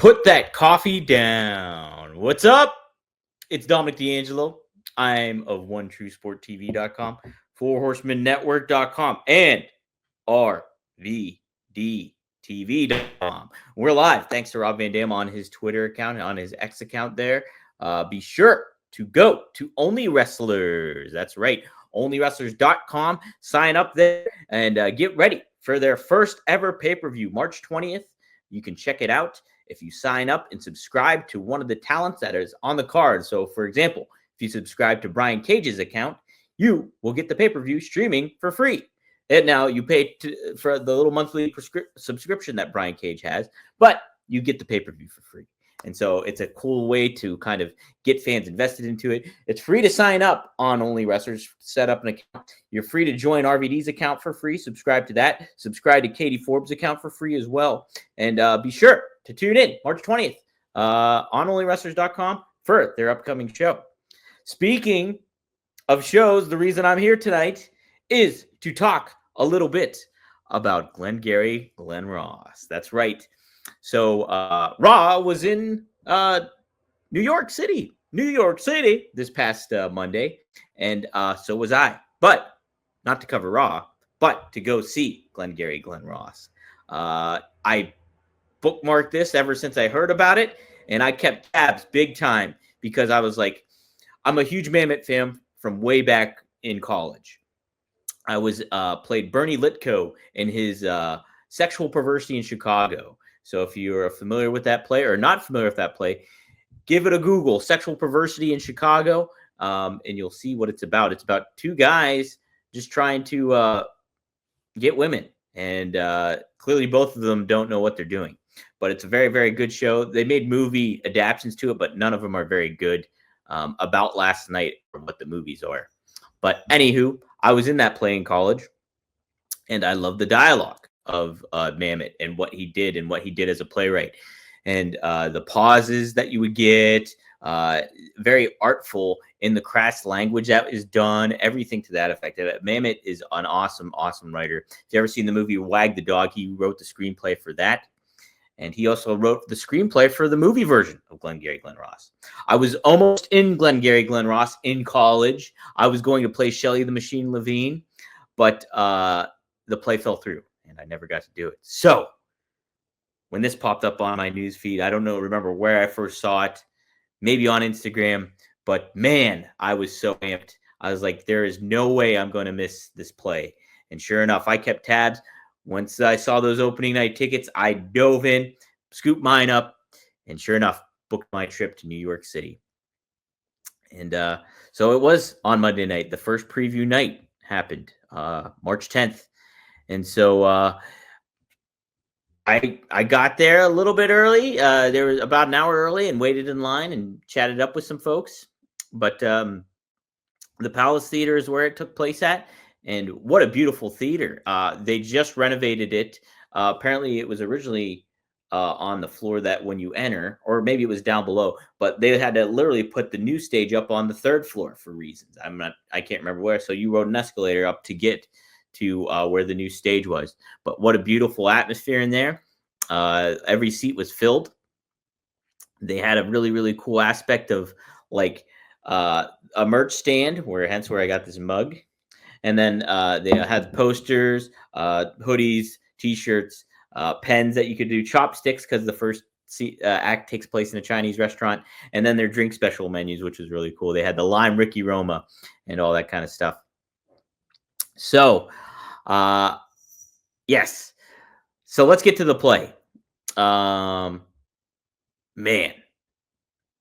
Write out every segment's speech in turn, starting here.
Put that coffee down. What's up? It's Dominic DeAngelo. I'm of OneTrueSportTV.com, FourHorsemenNetwork.com, and RVDTV.com. We're live. Thanks to Rob Van Dam on his Twitter account and on his X account there. Be sure to go to Only Wrestlers. That's right. OnlyWrestlers.com. Sign up there and get ready for their first ever pay-per-view, March 20th. You can check it out if you sign up and subscribe to one of the talents that is on the card. So, for example, if you subscribe to Brian Cage's account, you will get the pay-per-view streaming for free. And now you pay for the little monthly subscription that Brian Cage has, but you get the pay-per-view for free. And so it's a cool way to kind of get fans invested into it. It's free to sign up on Only Wrestlers, set up an account. You're free to join RVD's account for free. Subscribe to that. Subscribe to Katie Forbes' account for free as well. And be sure to tune in March 20th on OnlyWrestlers.com for their upcoming show. Speaking of shows, the reason I'm here tonight is to talk a little bit about Glengarry Glen Ross. That's right. So Raw was in New York City this past Monday, and so was I. But not to cover Raw, but to go see Glengarry Glen Ross. I bookmarked this ever since I heard about it, and I kept tabs big time because I was like, I'm a huge Mammoth fan from way back in college. I was played Bernie Litko in his Sexual Perversity in Chicago. So if you're familiar with that play or not familiar with that play, give it a Google, Sexual Perversity in Chicago, and you'll see what it's about. It's about two guys just trying to get women, and clearly both of them don't know what they're doing. But it's a very, very good show. They made movie adaptations to it, but none of them are very good about last night or what the movies are. But anywho, I was in that play in college, and I love the dialogue of Mammoth and what he did as a playwright, and the pauses that you would get, very artful in the crass language that is done, everything to that effect. Mammoth is an awesome writer. If you ever seen the movie Wag the Dog, he wrote the screenplay for that, and he also wrote the screenplay for the movie version of Glengarry Glen Ross. I was almost in Glengarry Glen Ross in college. I was going to play Shelley the Machine Levine, but the play fell through, and I never got to do it. So when this popped up on my news feed, I don't remember where I first saw it, maybe on Instagram, but man, I was so amped. I was like, there is no way I'm going to miss this play. And sure enough, I kept tabs. Once I saw those opening night tickets, I dove in, scooped mine up, and sure enough, booked my trip to New York City. And so it was on Monday night. The first preview night happened, March 10th. And so I got there a little bit early. There was about an hour early and waited in line and chatted up with some folks. But the Palace Theater is where it took place at. And what a beautiful theater. They just renovated it. Apparently, it was originally on the floor that when you enter, or maybe it was down below, but they had to literally put the new stage up on the third floor for reasons. I can't remember where. So you rode an escalator up to get to where the new stage was. But what a beautiful atmosphere in there. Every seat was filled. They had a really, really cool aspect of like a merch stand, hence where I got this mug. And then they had posters, hoodies, T-shirts, pens that you could do, chopsticks because the first act takes place in a Chinese restaurant, and then their drink special menus, which was really cool. They had the lime Ricky Roma and all that kind of stuff. So, yes. So let's get to the play. Man,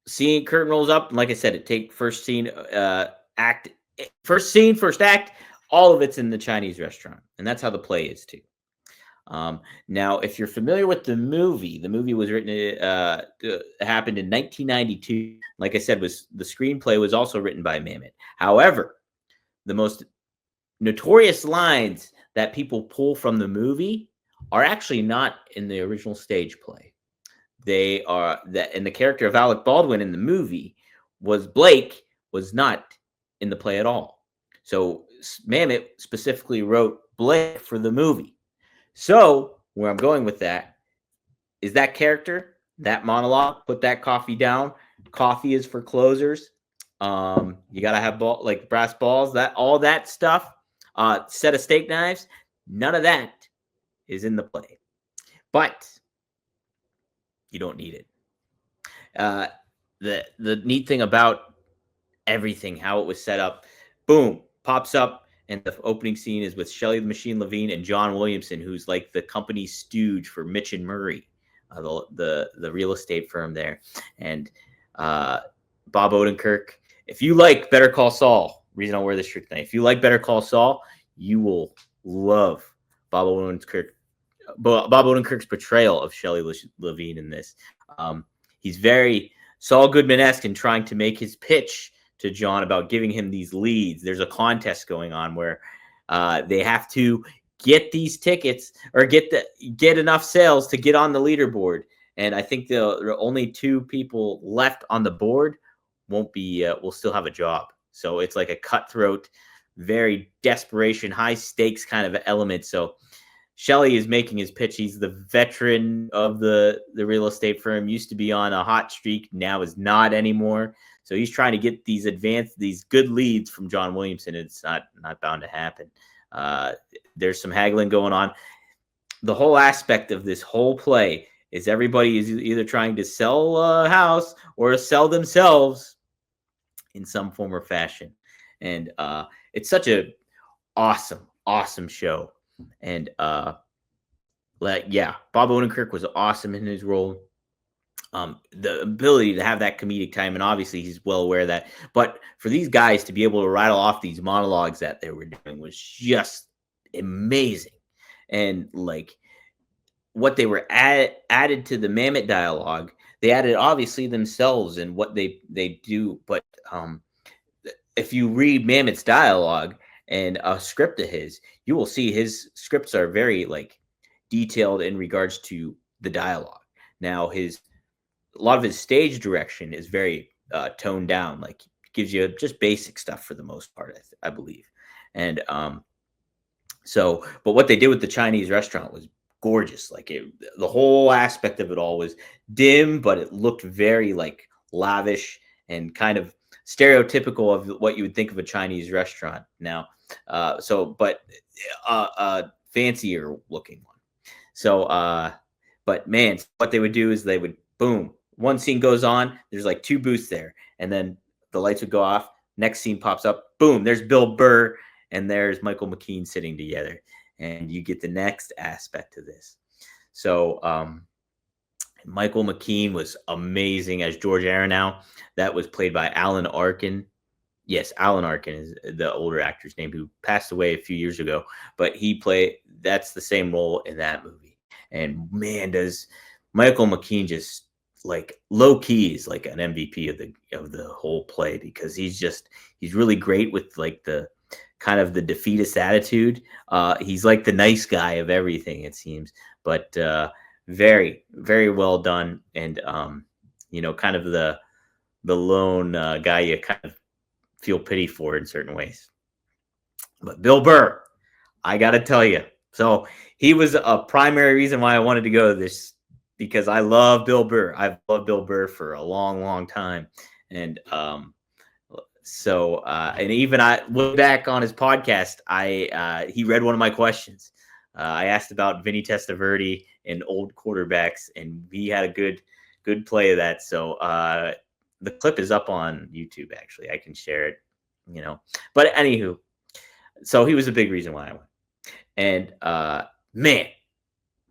scene curtain rolls up, and like I said, it take first scene, first act. All of it's in the Chinese restaurant, and that's how the play is too. Now, if you're familiar with the movie was written, happened in 1992. Like I said, the screenplay was also written by Mammoth. However, the most notorious lines that people pull from the movie are actually not in the original stage play. They are that, and the character of Alec Baldwin in the movie was not in the play at all. So Mammoth specifically wrote Blake for the movie. So where I'm going with that is that character that monologue, put that coffee down. Coffee is for closers. You gotta have like brass balls, that all that stuff. Set of steak knives. None of that is in the play, but you don't need it. The neat thing about everything, how it was set up, boom, pops up, and the opening scene is with Shelley the Machine Levine and John Williamson, who's like the company stooge for Mitch and Murray, the real estate firm there, and Bob Odenkirk. If you like Better Call Saul, reason I'll wear this shirt tonight. If you like Better Call Saul, you will love Bob Odenkirk's portrayal of Shelley Levine in this. He's very Saul Goodman-esque in trying to make his pitch to John about giving him these leads. There's a contest going on where they have to get these tickets or get enough sales to get on the leaderboard. And I think the only 2 people left on the board will still have a job. So it's like a cutthroat, very desperation, high stakes kind of element. So Shelley is making his pitch. He's the veteran of the real estate firm, used to be on a hot streak, now is not anymore. So he's trying to get these good leads from John Williamson. It's not bound to happen. There's some haggling going on. The whole aspect of this whole play is everybody is either trying to sell a house or sell themselves in some form or fashion. And it's such a awesome show. And Bob Odenkirk was awesome in his role. The ability to have that comedic time, and obviously he's well aware of that. But for these guys to be able to rattle off these monologues that they were doing was just amazing. And like what they were added to the Mamet dialogue, they added obviously themselves and what they do. But if you read Mamet's dialogue and a script of his, you will see his scripts are very like detailed in regards to the dialogue. Now a lot of his stage direction is very toned down, like gives you just basic stuff for the most part, I believe. And but what they did with the Chinese restaurant was gorgeous. Like the whole aspect of it all was dim, but it looked very like lavish and kind of stereotypical of what you would think of a Chinese restaurant now. But fancier looking one. So, but man, what they would do is they would, boom, one scene goes on, there's like 2 booths there, and then the lights would go off. Next scene pops up, boom, there's Bill Burr and there's Michael McKean sitting together. And you get the next aspect of this. So Michael McKean was amazing as George Aronow. That was played by Alan Arkin. Yes, Alan Arkin is the older actor's name, who passed away a few years ago. But that's the same role in that movie. And man, does Michael McKean just like low key is like an MVP of the whole play, because he's really great with like the kind of the defeatist attitude. He's like the nice guy of everything, it seems, but very, very well done. And kind of the lone guy you kind of feel pity for in certain ways. But Bill Burr, I gotta tell you, so he was a primary reason why I wanted to go to this, because I love Bill Burr. I've loved Bill Burr for a long, long time. And and even I went back on his podcast. He read one of my questions. I asked about Vinny Testaverde and old quarterbacks, and he had a good play of that. So the clip is up on YouTube. Actually, I can share it. But anywho, so he was a big reason why I went. And man,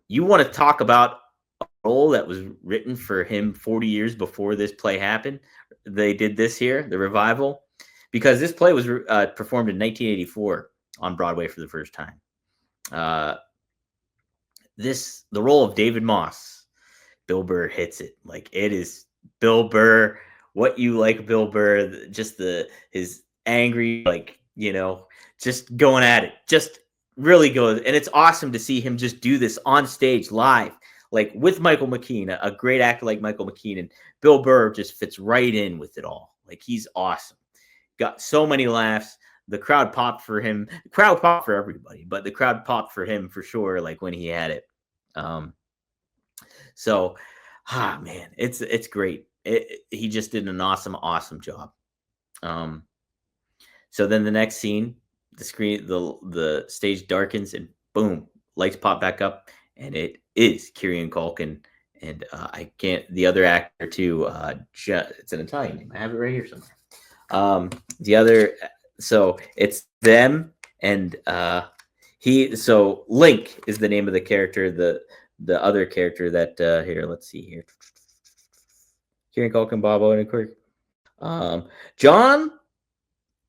you want to talk about a role that was written for him 40 years before this play happened? They did this here, the revival, because this play was performed in 1984 on Broadway for the first time. The role of David Moss, Bill Burr hits it. Like, it is Bill Burr, what you like Bill Burr, just his angry, like, just going at it, just really goes. And it's awesome to see him just do this on stage live, like with Michael McKean, a great actor like Michael McKean, and Bill Burr just fits right in with it all. Like, he's awesome. Got so many laughs. The crowd popped for him. The crowd popped for everybody, but the crowd popped for him for sure, like when he had it. Man, it's great. He just did an awesome job. So then the next scene, the stage darkens, and boom, lights pop back up, and it is Kieran Culkin, and I can't the other actor too. It's an Italian name. I have it right here somewhere. The other, so it's them, and Link is the name of the character. The other character that here, let's see here. Kieran Culkin, Bob Odenkirk, John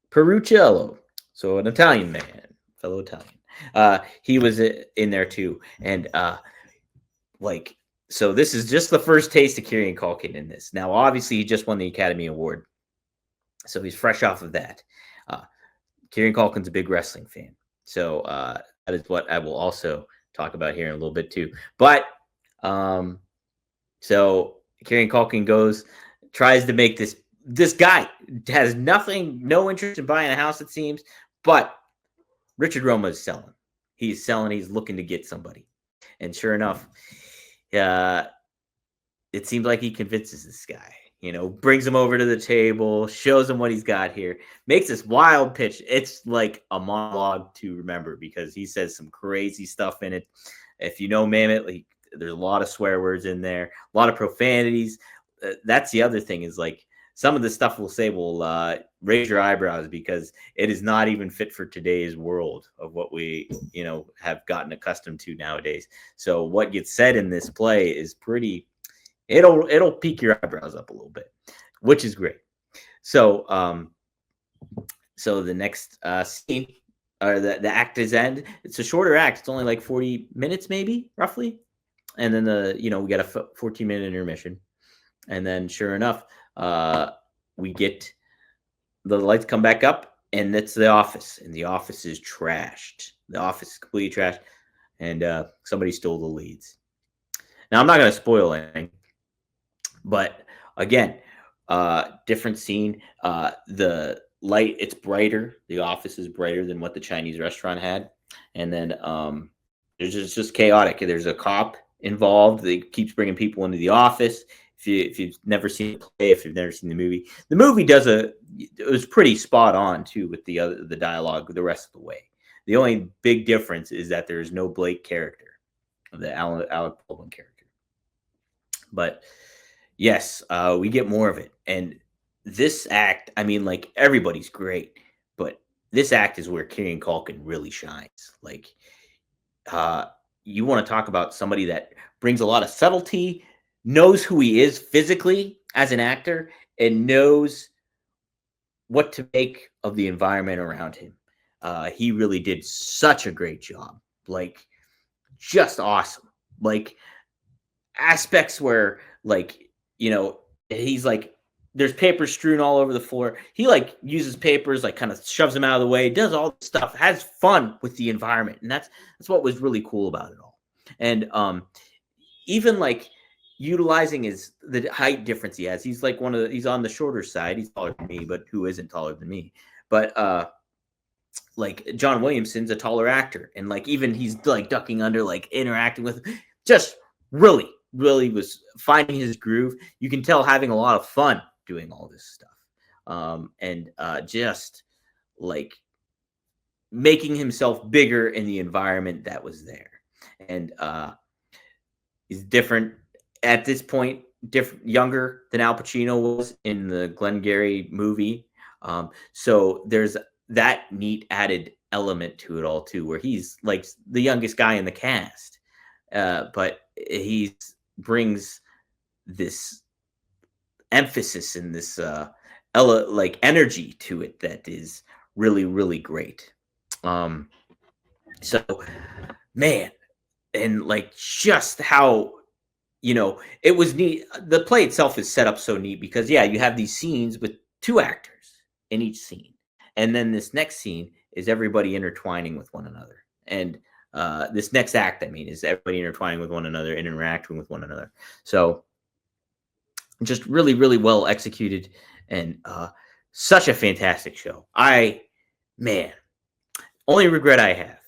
Peruccello, so an Italian man, fellow Italian. He was in there too, and so this is just the first taste of Kieran Culkin in this. Now, obviously, he just won the Academy Award, so he's fresh off of that. Kieran Culkin's a big wrestling fan, so that is what I will also talk about here in a little bit too. But so Kieran Culkin tries to make this guy has no interest in buying a house, it seems, but Richard Roma is selling. He's selling. He's looking to get somebody, and sure enough, it seems like he convinces this guy. Brings him over to the table, shows him what he's got here, makes this wild pitch. It's like a monologue to remember because he says some crazy stuff in it. If you know Mammoth, there's a lot of swear words in there, a lot of profanities. That's the other thing is like some of the stuff we'll say will raise your eyebrows because it is not even fit for today's world of what we, have gotten accustomed to nowadays. So what gets said in this play is pretty... It'll pique your eyebrows up a little bit, which is great. So, so the next scene, or the act is end. It's a shorter act. It's only like 40 minutes, maybe roughly. And then we got a 14-minute intermission, and then sure enough, we get the lights come back up, and it's the office, and the office is trashed. The office is completely trashed, and somebody stole the leads. Now I'm not going to spoil anything. But again, different scene. The light, it's brighter. The office is brighter than what the Chinese restaurant had. And then it's just chaotic. There's a cop involved that keeps bringing people into the office. If you've never seen the play, if you've never seen the movie it was pretty spot on too with the dialogue the rest of the way. The only big difference is that there's no Blake character, the Alec Baldwin character. But yes, we get more of it. And this act, I mean, like, everybody's great, but this act is where Kieran Culkin really shines. Like, you want to talk about somebody that brings a lot of subtlety, knows who he is physically as an actor, and knows what to make of the environment around him. He really did such a great job. Like, just awesome. Like, aspects where, like, he's like, there's papers strewn all over the floor. He like uses papers, like kind of shoves them out of the way, does all this stuff, has fun with the environment. And that's what was really cool about it all. And even like utilizing the height difference he has. He's like he's on the shorter side. He's taller than me, but who isn't taller than me? But like John Williamson's a taller actor. And like even he's like ducking under, like interacting with just really was finding his groove. You can tell having a lot of fun doing all this stuff. And just like making himself bigger in the environment that was there. And he's different at this point, younger than Al Pacino was in the Glengarry movie. So there's that neat added element to it all too, where he's like the youngest guy in the cast. But he brings this emphasis and this like energy to it that is really, really great. So man, and like just how, it was neat. The play itself is set up so neat because you have these scenes with two actors in each scene. And then this next scene is everybody intertwining with one another. And this next act, is everybody intertwining with one another and interacting with one another. So just really, really well executed and such a fantastic show. Only regret I have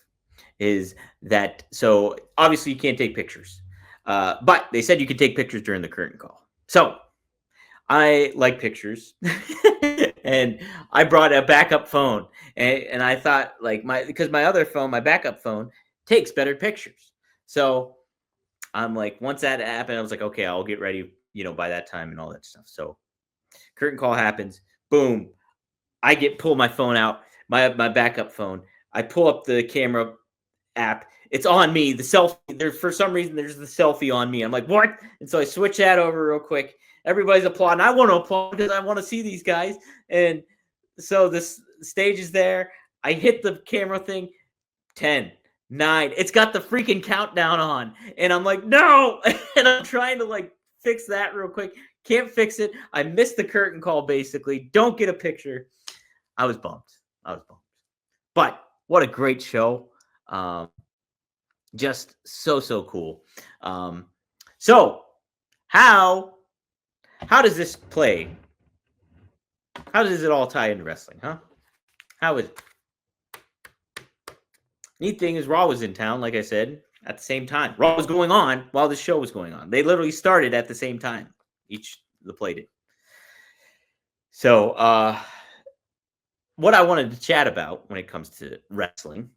is that, so obviously you can't take pictures. But they said you could take pictures during the curtain call. So I like pictures, and I brought a backup phone, and I thought like because my other phone, my backup phone, takes better pictures. So I'm like, once that happened, I was like, okay, I'll get ready, by that time and all that stuff. So curtain call happens, boom, I pull my phone out, my backup phone. I pull up the camera app. It's on me. The selfie. There's for some reason there's the selfie on me. I'm like, what? And so I switch that over real quick. Everybody's applauding. I want to applaud because I want to see these guys. And so this stage is there. I hit the camera thing. 10, 9. It's got the freaking countdown on. And I'm like, no. And I'm trying to like fix that real quick. Can't fix it. I missed the curtain call basically. Don't get a picture. I was bummed. But what a great show. Just so cool. So how does this play? How does it all tie into wrestling, huh? How is it? Neat thing is Raw was in town, like I said, at the same time. Raw was going on while the show was going on. They literally started at the same time. The play did. So what I wanted to chat about when it comes to wrestling,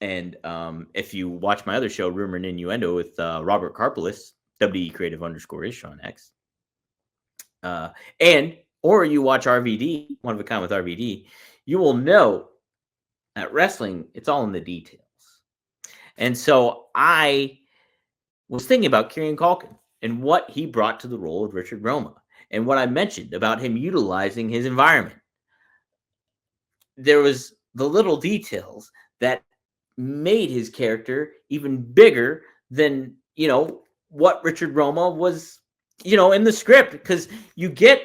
and if you watch my other show, Rumor and Innuendo, with Robert Karpelis, WE Creative _ Sean X, or you watch RVD, One of a Kind with RVD, you will know that wrestling, it's all in the details. And so I was thinking about Kieran Culkin and what he brought to the role of Richard Roma, and what I mentioned about him utilizing his environment. There was the little details that made his character even bigger than, what Richard Roma was, in the script, because you get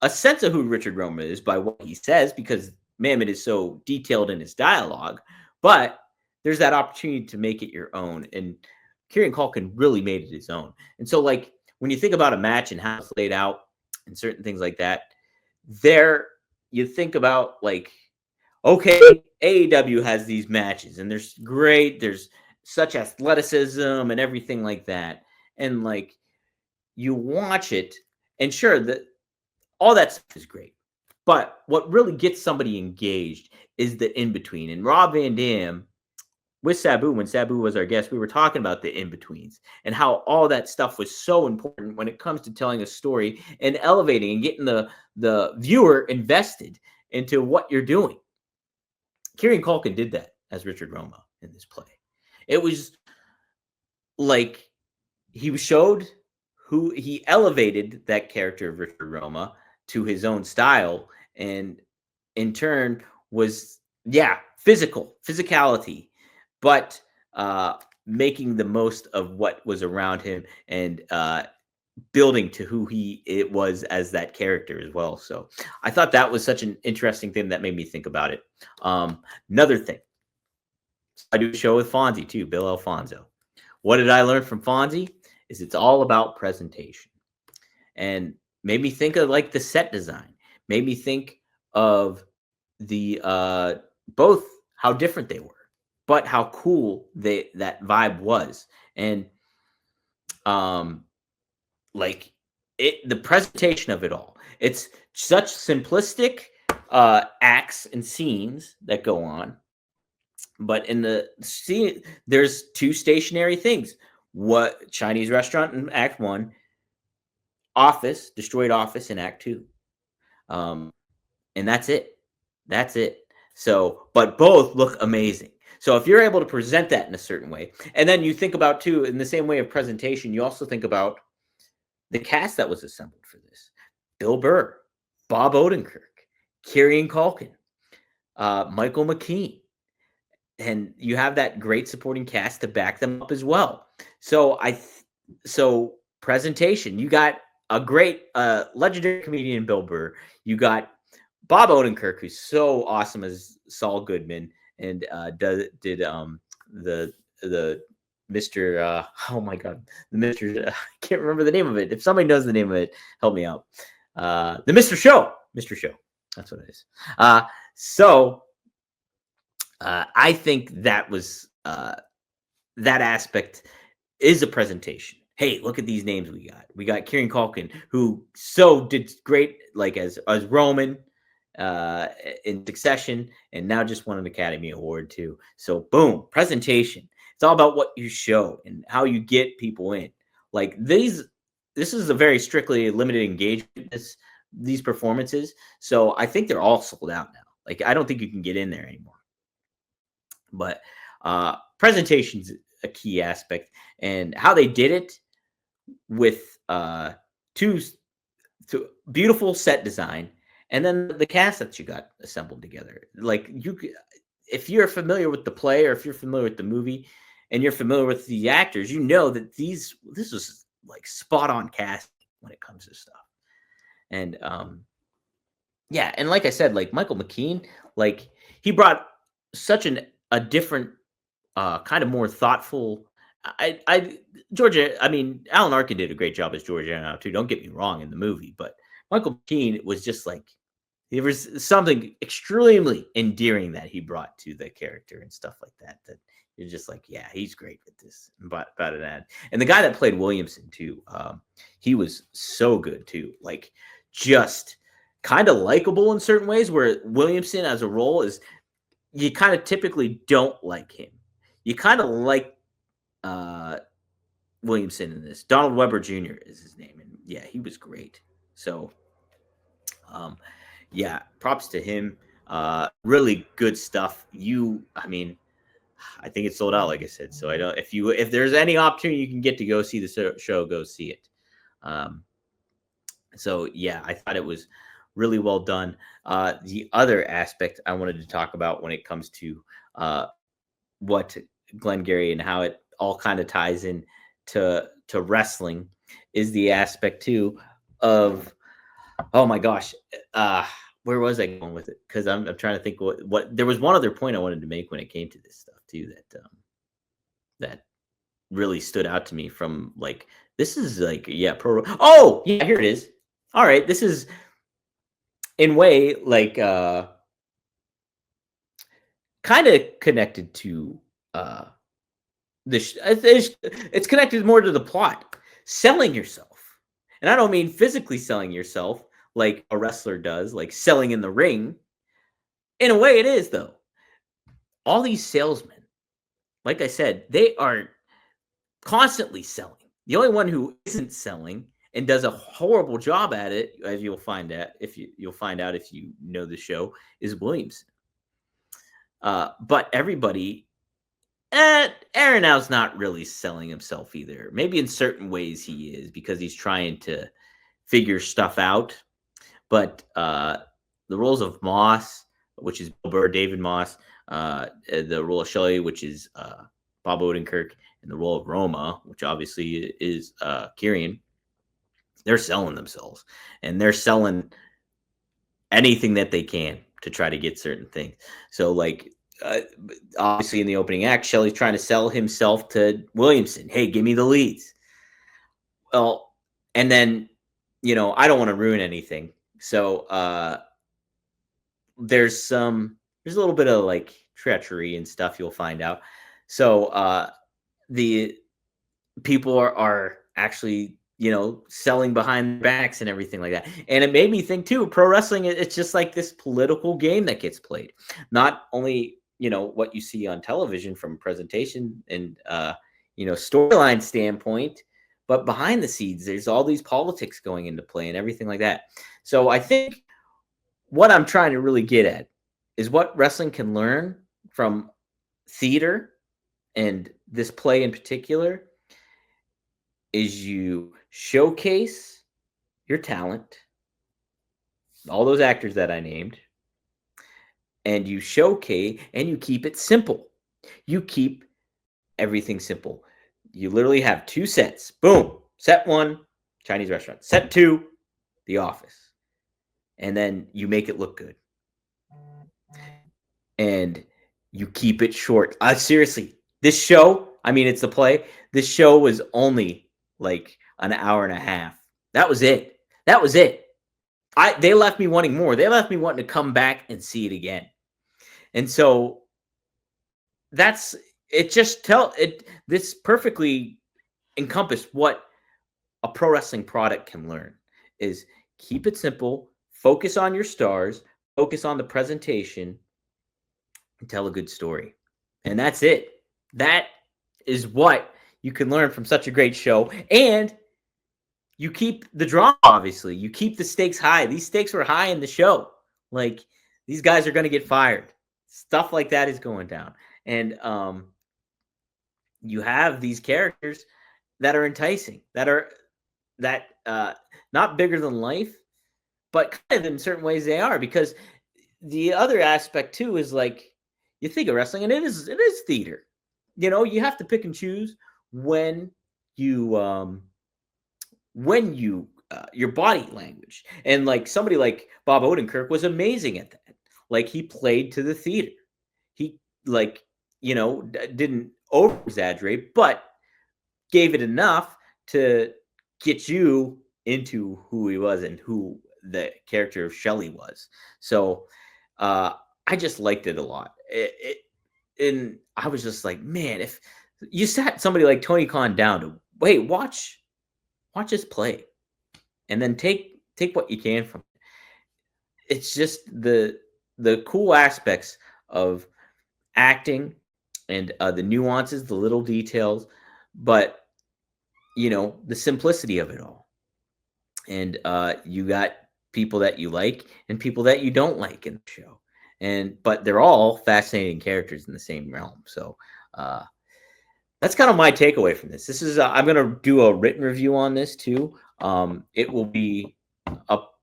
a sense of who Richard Roma is by what he says, because Mamet is so detailed in his dialogue, but there's that opportunity to make it your own. And Kieran Culkin really made it his own. And so, like, when you think about a match and how it's laid out and certain things like that, you think about, like, okay, AEW has these matches and there's such athleticism and everything like that. And like, you watch it, and sure, all that stuff is great. But what really gets somebody engaged is the in-between. And Rob Van Dam with Sabu, when Sabu was our guest, we were talking about the in-betweens and how all that stuff was so important when it comes to telling a story and elevating and getting the viewer invested into what you're doing. Kieran Culkin did that as Richard Roma in this play. It was like he showed who he elevated that character of Richard Roma to his own style, and in turn was physicality, but making the most of what was around him and building to who it was as that character as well. So I thought that was such an interesting thing that made me think about it. Another thing, I do a show with Fonzie too, Bill Alfonso. What did I learn from Fonzie? Is it's all about presentation, and made me think of like the set design, made me think of the both how different they were, but how cool that vibe was. And like the presentation of it all, it's such simplistic acts and scenes that go on, but in the scene there's two stationary things: what Chinese restaurant in Act 1, destroyed office in Act 2, and that's it. So, but both look amazing. So if you're able to present that in a certain way, and then you think about too, in the same way of presentation, you also think about the cast that was assembled for this: Bill Burr, Bob Odenkirk, Kieran Culkin, Michael McKean, and you have that great supporting cast to back them up as well. So so presentation, you got a great legendary comedian, Bill Burr. You got Bob Odenkirk, who's so awesome as Saul Goodman, and did the Mr. Oh my God, the Mr. I can't remember the name of it. If somebody knows the name of it, help me out. The Mr. Show. That's what it is. So I think that was that aspect is a presentation. Hey, look at these names we got. We got Kieran Culkin, who so did great, like as Roman in Succession, and now just won an Academy Award too. So boom, presentation. It's all about what you show and how you get people in. Like this is a very strictly limited engagement. These performances. So I think they're all sold out now. Like I don't think you can get in there anymore. But presentation's a key aspect, and how they did it with two beautiful set design, and then the cast that you got assembled together. Like if you're familiar with the play, or if you're familiar with the movie, and you're familiar with the actors, you know that this was like spot on cast when it comes to stuff. And yeah, and like I said, like Michael McKean, like he brought such a different kind of more thoughtful. Georgia. I mean, Alan Arkin did a great job as Georgia too. Don't get me wrong in the movie, but Michael McKean was just like there was something extremely endearing that he brought to the character and stuff like that. That you're just like, yeah, he's great with this. About that, and the guy that played Williamson too, he was so good too. Like just kind of likable in certain ways. Where Williamson as a role is, you kind of typically don't like him. You kind of like Williamson in this. Donald Weber Jr. is his name, and yeah, he was great. So, yeah, props to him. Really good stuff. I mean, I think it's sold out, like I said. So I don't. If there's any opportunity you can get to go see the show, go see it. So yeah, I thought it was really well done. The other aspect I wanted to talk about when it comes to what Glengarry and how it all kind of ties in to wrestling is the aspect too of, oh my gosh, where was I going with it? Because I'm trying to think what there was one other point I wanted to make when it came to this stuff too that really stood out to me from like this is like pro. Oh yeah, here it is. All right, this is in way like kind of connected to it's connected more to the plot. Selling yourself. And I don't mean physically selling yourself like a wrestler does, like selling in the ring. In a way it is though. All these salesmen, like I said, they are constantly selling. The only one who isn't selling and does a horrible job at it, as you'll find out if you know the show, is Williamson. But everybody, Aronow's not really selling himself either. Maybe in certain ways he is because he's trying to figure stuff out. But the roles of Moss, which is Bill Burr, David Moss, the role of Shelley, which is Bob Odenkirk, and the role of Roma, which obviously is Kieran, they're selling themselves. And they're selling anything that they can to try to get certain things. So, like, obviously in the opening act, Shelley's trying to sell himself to Williamson. Hey, give me the leads. Well, and then, I don't want to ruin anything. So there's a little bit of like treachery and stuff you'll find out. So the people are actually, selling behind their backs and everything like that. And it made me think too, pro wrestling, it's just like this political game that gets played. Not only, what you see on television from presentation and, storyline standpoint, but behind the scenes, there's all these politics going into play and everything like that. So I think what I'm trying to really get at is what wrestling can learn from theater and this play in particular is you showcase your talent, all those actors that I named, and you showcase and you keep it simple. You keep everything simple. You literally have 2 sets. Boom. Set 1, Chinese restaurant. Set 2, The Office. And then you make it look good. And you keep it short. Seriously, this show, it's a play. This show was only like an hour and a half. That was it. They left me wanting more. They left me wanting to come back and see it again. And so this perfectly encompass what a pro wrestling product can learn is keep it simple, focus on your stars, focus on the presentation, and tell a good story. And that's it. That is what you can learn from such a great show. And you keep the drama, obviously. You keep the stakes high. These stakes were high in the show. Like, these guys are going to get fired. Stuff like that is going down. And you have these characters that are enticing, that not bigger than life, but kind of in certain ways they are. Because the other aspect too is like, you think of wrestling, and it is theater. You know, you have to pick and choose when you your body language. And like somebody like Bob Odenkirk was amazing at that. Like, he played to the theater. He, like, you know, didn't over exaggerate, but gave it enough to get you into who he was and who the character of Shelley was. So I just liked it a lot. And I was just like, man, if you sat somebody like Tony Khan down to watch us play, and then take what you can from it. It's just the cool aspects of acting and the nuances, the little details, but you know, the simplicity of it all. And you got people that you like and people that you don't like in the show. But they're all fascinating characters in the same realm. So that's kind of my takeaway from this. This is I'm going to do a written review on this too. It will be up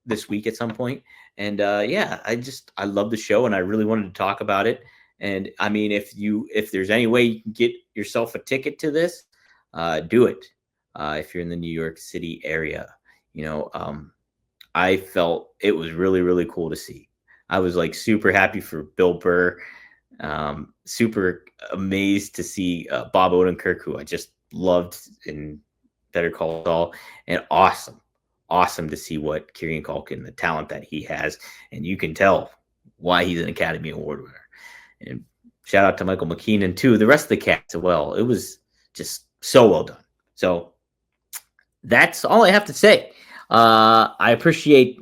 this week at some point. And yeah, I love the show, and I really wanted to talk about it. And I mean, if there's any way you can get yourself a ticket to this, do it. If you're in the New York City area, you know, I felt it was really, really cool to see. I was like super happy for Bill Burr. Super amazed to see Bob Odenkirk, who I just loved in Better Call Saul, and awesome to see what Kieran Culkin, the talent that he has, and you can tell why he's an Academy Award winner. And shout out to Michael McKean too, the rest of the cast as well. It was just so well done. So that's all I have to say. I appreciate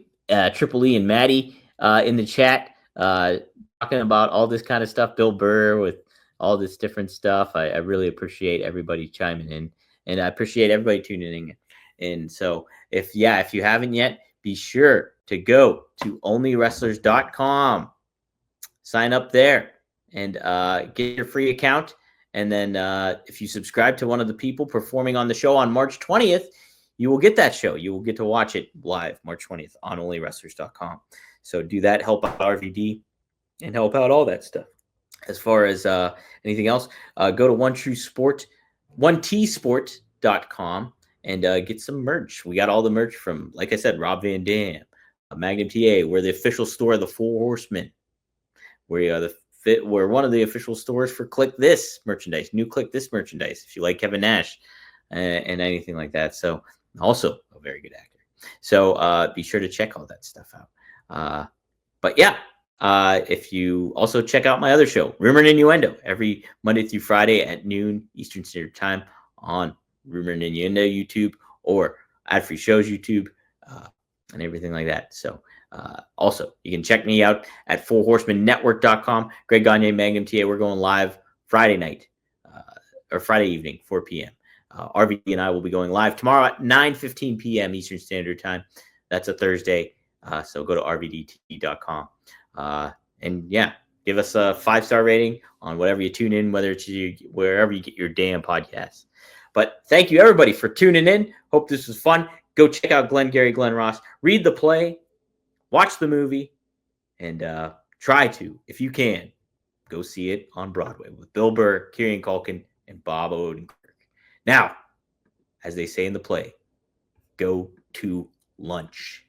Triple E and Maddie in the chat talking about all this kind of stuff. Bill Burr with all this different stuff. I really appreciate everybody chiming in, and I appreciate everybody tuning in. And so if you haven't yet, be sure to go to onlywrestlers.com, sign up there, and get your free account. And then if you subscribe to one of the people performing on the show on March 20th, you will get that show. You will get to watch it live March 20th on onlywrestlers.com. So do that, help out RVD, and help out all that stuff. As far as anything else, go to onetsport.com and get some merch. We got all the merch from, like I said, Rob Van Dam, Magnum TA. We're the official store of the Four Horsemen. We're one of the official stores for Click This merchandise, new Click This merchandise, if you like Kevin Nash and anything like that. So also a very good actor. So be sure to check all that stuff out. But yeah, if you also check out my other show, Rumor and Innuendo, every Monday through Friday at noon Eastern Standard Time on Rumor and Innuendo YouTube or Ad Free Shows YouTube and everything like that. So also, you can check me out at fourhorsemannetwork.com. Greg Gagne, Magnum TA. We're going live Friday night or Friday evening, 4 p.m. RVD and I will be going live tomorrow at 9:15 p.m. Eastern Standard Time. That's a Thursday. So go to rvdt.com. And yeah, give us a 5-star rating on whatever you tune in, whether it's wherever you get your damn podcasts. But thank you, everybody, for tuning in. Hope this was fun. Go check out Glengarry Glen Ross. Read the play. Watch the movie. And try to, if you can, go see it on Broadway with Bill Burr, Kieran Culkin, and Bob Odenkirk. Now, as they say in the play, go to lunch.